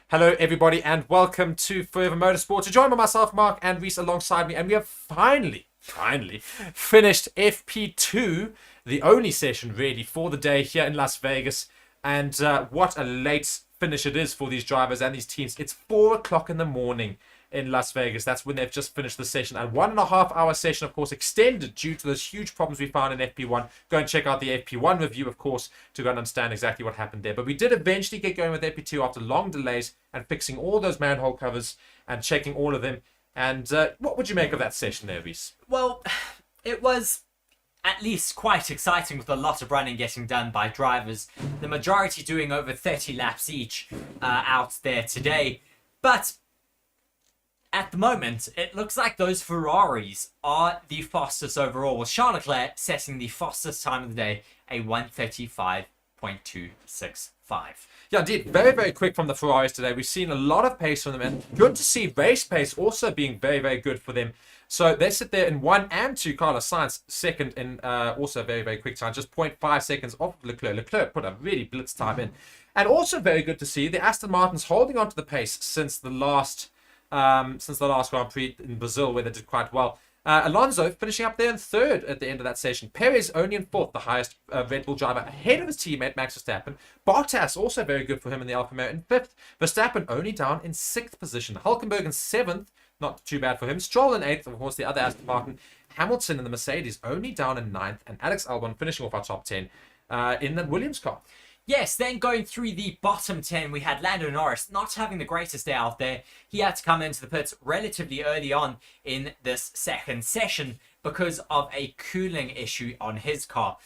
Hello, everybody, and welcome to Forever Motorsports. You're joined by myself, Mark, and Reece alongside me, and we have finally finished FP2, the only session really for the day here in Las Vegas. And what a late finish it is for these drivers and these teams. It's 4 o'clock in the morning in Las Vegas. That's when they've just finished the session. A 1.5-hour session, of course, extended due to those huge problems we found in FP1. Go and check out the FP1 review, of course, to go and understand exactly what happened there. But we did eventually get going with FP2 after long delays and fixing all those manhole covers and checking all of them. And what would you make of that session there, Reece? Well, it was at least quite exciting with a lot of running getting done by drivers. The majority doing over 30 laps each out there today. But at the moment, it looks like those Ferraris are the fastest overall, with Charles Leclerc setting the fastest time of the day, a 1:35.265. Yeah, indeed. Very, very quick from the Ferraris today. We've seen a lot of pace from them, and good to see race pace also being very, very good for them. So they sit there in 1 and 2. Carlos Sainz second in also a very, very quick time, just 0.5 seconds off Leclerc. Leclerc put a really blitz time in. And also very good to see the Aston Martins holding on to the pace since the last Grand Prix in Brazil, where they did quite well. Alonso finishing up there in 3rd at the end of that session. Perez only in 4th, the highest Red Bull driver, ahead of his teammate Max Verstappen. Bottas also very good for him in the Alfa Romeo in 5th. Verstappen only down in 6th position. Hulkenberg in 7th, not too bad for him. Stroll in 8th, of course, the other Aston Martin. Hamilton in the Mercedes only down in 9th, and Alex Albon finishing off our top 10 in the Williams car. Yes, then going through the bottom 10, we had Lando Norris not having the greatest day out there. He had to come into the pits relatively early on in this second session because of a cooling issue on his car.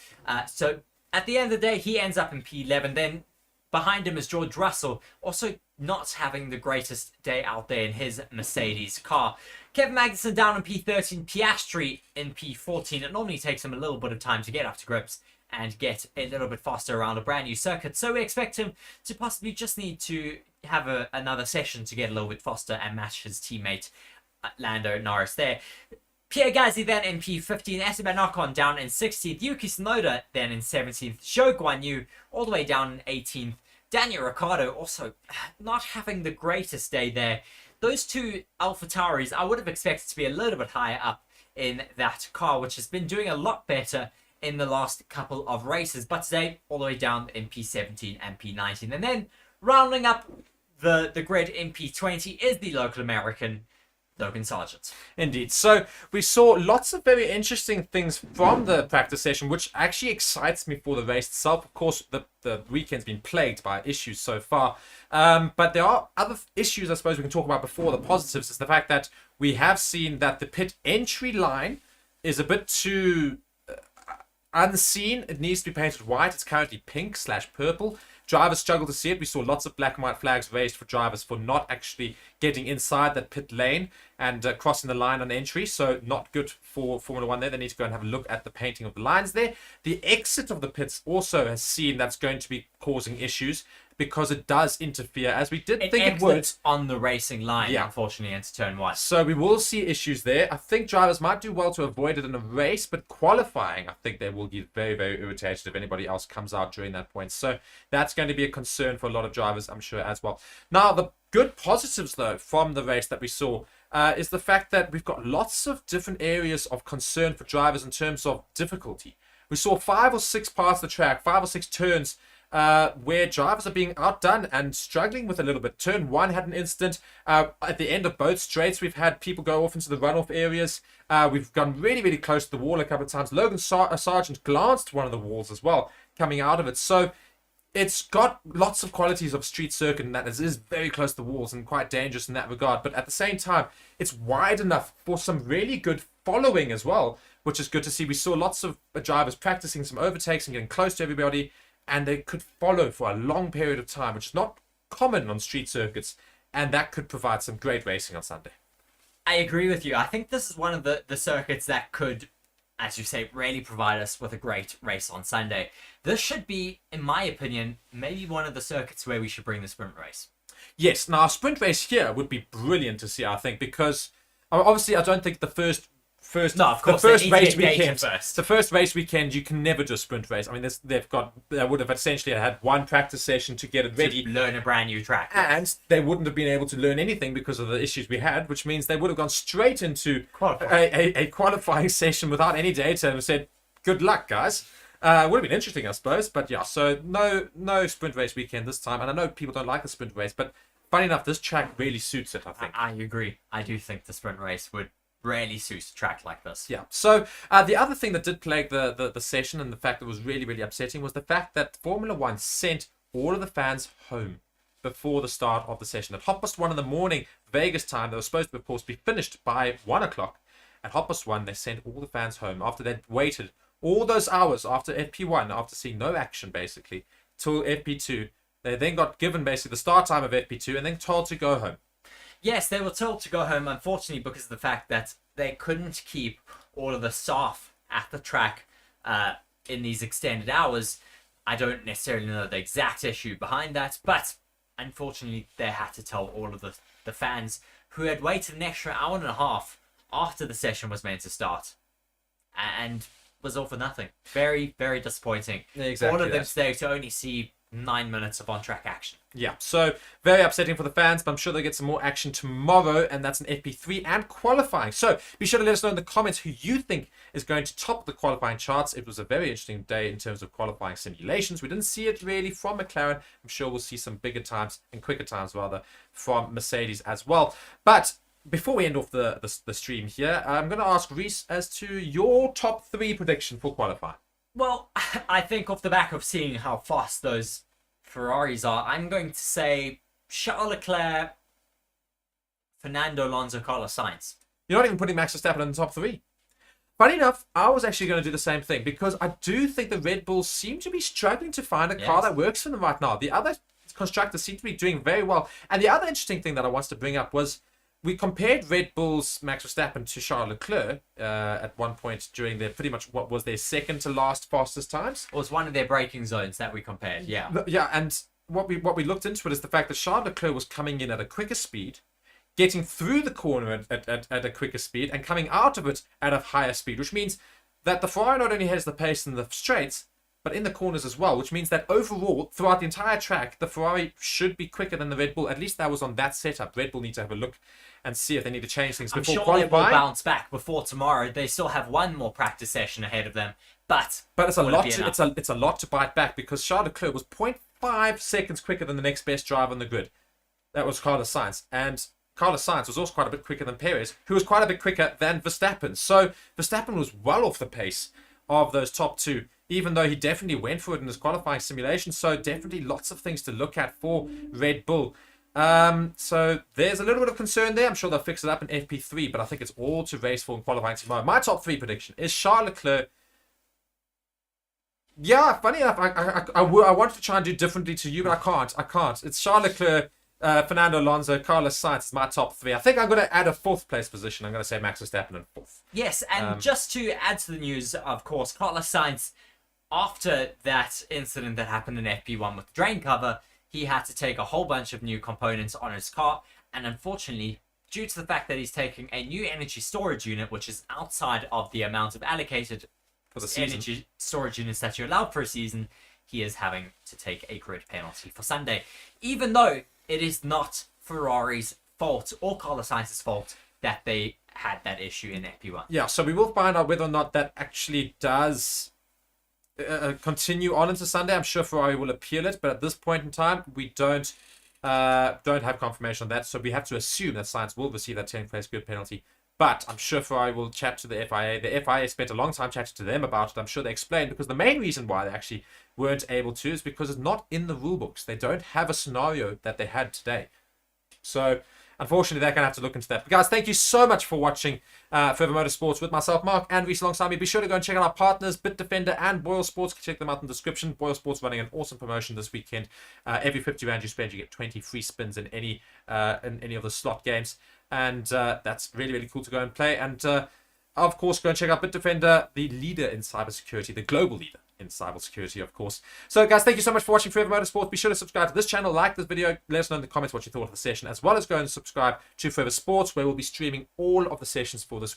So at the end of the day, he ends up in P11. Then behind him is George Russell, also not having the greatest day out there in his Mercedes car. Kevin Magnussen down in P13, Piastri in P14. It normally takes him a little bit of time to get up to grips and get a little bit faster around a brand new circuit. So we expect him to possibly just need to have another session to get a little bit faster and match his teammate Lando Norris there. Pierre Gasly then in P15, Esteban Ocon down in 16th, Yuki Tsunoda then in 17th, Zhou Guanyu all the way down in 18th, Daniel Ricciardo also not having the greatest day there. Those two AlphaTauris I would have expected to be a little bit higher up in that car, which has been doing a lot better in the last couple of races, but today all the way down in P17 and P19. And then rounding up the grid in P20 is the local American Logan Sargent. Indeed. So we saw lots of very interesting things from the practice session, which actually excites me for the race itself. Of course, the weekend's been plagued by issues so far. But there are other issues I suppose we can talk about before the positives. Is the fact that we have seen that the pit entry line is a bit too unseen. It needs to be painted white. It's currently pink/purple. Drivers struggle to see it. We saw lots of black and white flags raised for drivers for not actually getting inside that pit lane and crossing the line on entry. So not good for Formula 1 there. They need to go and have a look at the painting of the lines there. The exit of the pits also has seen that's going to be causing issues because it does interfere, as we did think it would, on the racing line, yeah, unfortunately, into turn 1. So we will see issues there. I think drivers might do well to avoid it in a race, but qualifying, I think they will get very, very irritated if anybody else comes out during that point. So that's going to be a concern for a lot of drivers, I'm sure, as well. Now, the good positives, though, from the race that we saw is the fact that we've got lots of different areas of concern for drivers in terms of difficulty. We saw 5 or 6 parts of the track, 5 or 6 turns, where drivers are being outdone and struggling with a little bit. Turn 1 had an incident. At the end of both straights, we've had people go off into the runoff areas. We've gone really, really close to the wall a couple of times. Logan Sargent glanced one of the walls as well, coming out of it. So it's got lots of qualities of street circuit, and that it is very close to the walls and quite dangerous in that regard. But at the same time, it's wide enough for some really good following as well, which is good to see. We saw lots of drivers practicing some overtakes and getting close to everybody, and they could follow for a long period of time, which is not common on street circuits, and that could provide some great racing on Sunday. I agree with you. I think this is one of the circuits that could, as you say, really provide us with a great race on Sunday. This should be, in my opinion, maybe one of the circuits where we should bring the sprint race. Yes, now a sprint race here would be brilliant to see, I think, because obviously I don't think the first first, No, of course, the first they need to race get data weekend. first. The first race weekend, you can never do a sprint race. I mean, they would have essentially had one practice session to get it ready, To learn a brand new track. and they wouldn't have been able to learn anything because of the issues we had, which means they would have gone straight into a qualifying session without any data and said, "Good luck, guys." Would have been interesting, I suppose, but yeah. So no sprint race weekend this time, and I know people don't like the sprint race, but funny enough, this track really suits it. I think. I agree. I do think the sprint race would really suit a track like this. Yeah. So the other thing that did plague the session, and the fact that was really, really upsetting, was the fact that Formula One sent all of the fans home before the start of the session. At 1:30 in the morning, Vegas time, they were supposed to, of course, be finished by 1 o'clock. At 1:30, they sent all the fans home after they'd waited all those hours after FP1, after seeing no action, basically, till FP2. They then got given, basically, the start time of FP2 and then told to go home. Yes, they were told to go home, unfortunately, because of the fact that they couldn't keep all of the staff at the track in these extended hours. I don't necessarily know the exact issue behind that, but unfortunately, they had to tell all of the fans who had waited an extra hour and a half after the session was meant to start. And was all for nothing. Very, very disappointing. Exactly. All of them stayed to only see 9 minutes of on-track action. Yeah, so very upsetting for the fans, but I'm sure they'll get some more action tomorrow, and that's an FP3 and qualifying. So be sure to let us know in the comments who you think is going to top the qualifying charts. It was a very interesting day in terms of qualifying simulations. We didn't see it really from McLaren. I'm sure we'll see some bigger times, and quicker times rather, from Mercedes as well. But before we end off the stream here, I'm going to ask Reece as to your top 3 prediction for qualifying. Well, I think off the back of seeing how fast those Ferraris are, I'm going to say Charles Leclerc, Fernando Alonso, Carlos Sainz. You're not even putting Max Verstappen in the top 3. Funny enough, I was actually going to do the same thing, because I do think the Red Bulls seem to be struggling to find a car that works for them right now. The other constructors seem to be doing very well. And the other interesting thing that I wanted to bring up was, we compared Red Bull's Max Verstappen to Charles Leclerc at one point during their pretty much what was their second to last fastest times. It was one of their braking zones that we compared, yeah. Yeah, and what we looked into it is the fact that Charles Leclerc was coming in at a quicker speed, getting through the corner at a quicker speed, and coming out of it at a higher speed, which means that the Ferrari not only has the pace in the straights, but in the corners as well, which means that overall, throughout the entire track, the Ferrari should be quicker than the Red Bull. At least that was on that setup. Red Bull need to have a look and see if they need to change things before qualifying. I'm sure they will bounce back before tomorrow. They still have one more practice session ahead of them, but it's a lot. It's a lot to bite back, because Charles Leclerc was 0.5 seconds quicker than the next best driver on the grid. That was Carlos Sainz, and Carlos Sainz was also quite a bit quicker than Perez, who was quite a bit quicker than Verstappen. So Verstappen was well off the pace of those top 2, even though he definitely went for it in his qualifying simulation. So definitely lots of things to look at for Red Bull. So there's a little bit of concern there. I'm sure they'll fix it up in FP3, but I think it's all to race for in qualifying tomorrow. My top 3 prediction is Charles Leclerc. Yeah, funny enough, I wanted to try and do differently to you, but I can't. It's Charles Leclerc, Fernando Alonso, Carlos Sainz is my top 3. I think I'm going to add a 4th place position. I'm going to say Max Verstappen in 4th. Yes, and just to add to the news, of course, Carlos Sainz, after that incident that happened in FP1 with the drain cover, he had to take a whole bunch of new components on his car, and unfortunately, due to the fact that he's taking a new energy storage unit, which is outside of the amount of allocated for the season, energy storage units that you're allowed for a season, he is having to take a grid penalty for Sunday, even though it is not Ferrari's fault or Carlos Sainz's fault that they had that issue in FP1. Yeah, so we will find out whether or not that actually does continue on into Sunday. I'm sure Ferrari will appeal it, but at this point in time, we don't have confirmation on that. So we have to assume that Sainz will receive that 10th place grid penalty. But I'm sure Ferrari will chat to the FIA. The FIA spent a long time chatting to them about it. I'm sure they explained, because the main reason why they actually weren't able to is because it's not in the rule books. They don't have a scenario that they had today. So unfortunately, they're going to have to look into that. But guys, thank you so much for watching Forever Motorsports with myself, Mark, and Reece alongside me. Be sure to go and check out our partners, BITDEFENDER and BOYLESPORTS. Check them out in the description. BOYLESPORTS running an awesome promotion this weekend. Every 50 rand you spend, you get 20 free spins in any of the slot games. And that's really, really cool to go and play. And of course, go and check out BITDEFENDER, the leader in cybersecurity, the global leader in cybersecurity, of course. So guys, thank you so much for watching Forever Motorsports. Be sure to subscribe to this channel, like this video, let us know in the comments what you thought of the session, as well as go and subscribe to Forever Sports, where we'll be streaming all of the sessions for this